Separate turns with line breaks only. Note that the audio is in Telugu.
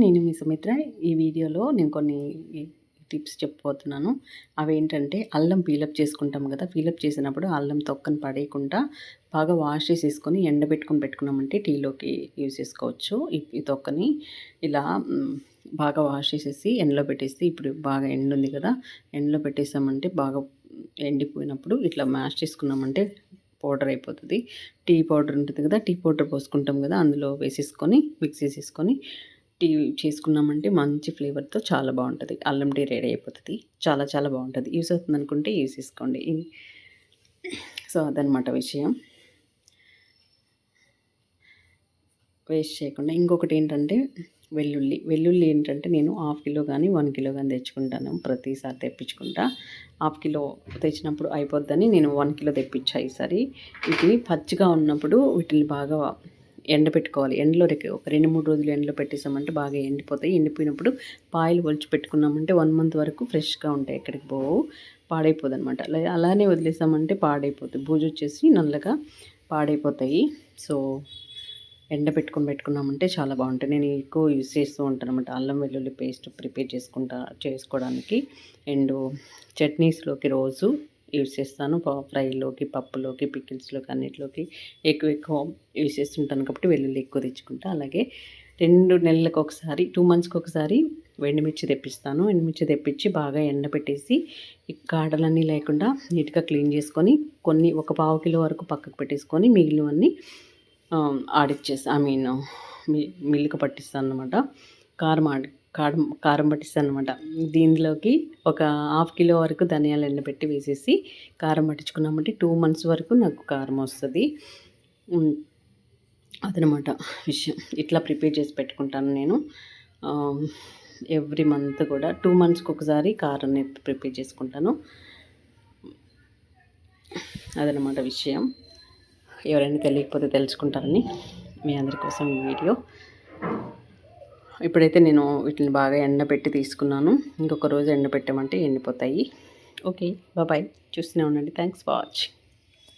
నేను మీ సుమిత్ర. ఈ వీడియోలో నేను కొన్ని టిప్స్ చెప్పబోతున్నాను. అవేంటంటే అల్లం పీలప్ చేసుకుంటాం కదా! పీలప్ చేసినప్పుడు అల్లం తొక్కను పడేయకుండా బాగా వాష్ చేసేసుకొని పెట్టుకున్నామంటే టీలోకి యూజ్ చేసుకోవచ్చు. ఈ తొక్కని ఇలా బాగా వాష్ చేసేసి ఎండలో పెట్టేసి ఇప్పుడు బాగా ఎండ ఉంది కదా! ఎండలో పెట్టేసామంటే బాగా ఎండిపోయినప్పుడు ఇట్లా మ్యాష్ చేసుకున్నామంటే పౌడర్ అయిపోతుంది. టీ పౌడర్ ఉంటుంది కదా! టీ పౌడర్ పోసుకుంటాం కదా! అందులో వేసేసుకొని మిక్స్ చేసేసుకొని టీ చేసుకున్నామంటే మంచి ఫ్లేవర్‌తో చాలా బావుంటది. అల్లం టీ రెడీ అయిపోతది. చాలా చాలా బావుంటది. యూజ్ అవుతుందనుకుంటే యూజ్ చేసుకోండి. సో, అదనమాట విషయం. వేస్ట్ చేయకుండా ఇంకొకటేంటంటే వెల్లుల్లి ఏంటంటే నేను హాఫ్ కిలో గానీ, 1 కిలో గానీ తెచ్చుకుంటాను. ప్రతిసారి తెప్పించుకుంటా. హాఫ్ కిలో తెచ్చినప్పుడు అయిపోద్దని నేను 1 కిలో తెప్పించా ఈసారి. వీటిని పచ్చిగా ఉన్నప్పుడు వీటిని బాగా ఎండబెట్టుకోవాలి. ఎండలో ఒక 2, 3 రోజులు ఎండలో పెట్టేసామంటే బాగా ఎండిపోతాయి. ఎండిపోయినప్పుడు పాయలు ఒలిచి పెట్టుకున్నామంటే 1 మంత్ వరకు ఫ్రెష్‌గా ఉంటాయి. ఎక్కడికి పోవు. పాడైపోదనమాట. అలానే వదిలేసామంటే పాడైపోతాయి. బూజొచ్చేసి నల్లగా పాడైపోతాయి. సో, పెట్టుకున్నామంటే చాలా బావుంటాయి. నేను ఎక్కువ యూజ్ చేస్తూ ఉంటాననమాట. అల్లం వెల్లుల్లి పేస్ట్ ప్రిపేర్ చేసుకోవడానికి. అండ్ చట్నీస్‌లోకి రోజు యూజ్ చేస్తాను. ఫ్రైలోకి, పప్పులోకి, పికిల్స్‌లోకి అన్నిట్లోకి ఎక్కువ యూజ్ చేస్తుంటాను కాబట్టి వెల్లుల్లి ఎక్కువ తెచ్చుకుంటా. అలాగే 2 నెలలకు ఒకసారి, 2 మంత్స్‌కి ఒకసారి ఎండుమిర్చి తెప్పిస్తాను. ఎండుమిర్చి తెప్పించి బాగా ఎండబెట్టేసి ఈ కాడలన్నీ లేకుండా నీట్‌గా క్లీన్ చేసుకొని ఒక పావు కిలో వరకు పక్కకు పెట్టేసుకొని మిగిలినవన్నీ ఆడిచ్చేసి మిల్లుకి పట్టిస్తాననమాట. కారం ఆడి కారం పట్టిస్తాననమాట. దీనిలోకి ఒక హాఫ్ కిలో వరకు ధనియాలు ఎండబెట్టి వేసేసి కారం పట్టించుకున్నామంటే 2 మంత్స్ వరకు నాకు కారం వస్తది. అదనమాట విషయం. ఇట్లా ప్రిపేర్ చేసి పెట్టుకుంటాను నేను. ఎవ్రీ మంత్ కూడా 2 మంత్స్‌కి ఒకసారి కారాన్ని ప్రిపేర్ చేసుకుంటాను. అదనమాట విషయం. ఎవరైనా తెలియకపోతే తెలుసుకుంటారని మీ అందరి కోసం ఈ వీడియో. ఇప్పుడైతే నేను వీటిని బాగా ఎండబెట్టి తీసుకున్నాను. ఇంకొక రోజు ఎండబెట్టామంటే ఎండిపోతాయి. ఓకే. బాయ్. చూస్తూనే ఉండండి. Thanks for watching.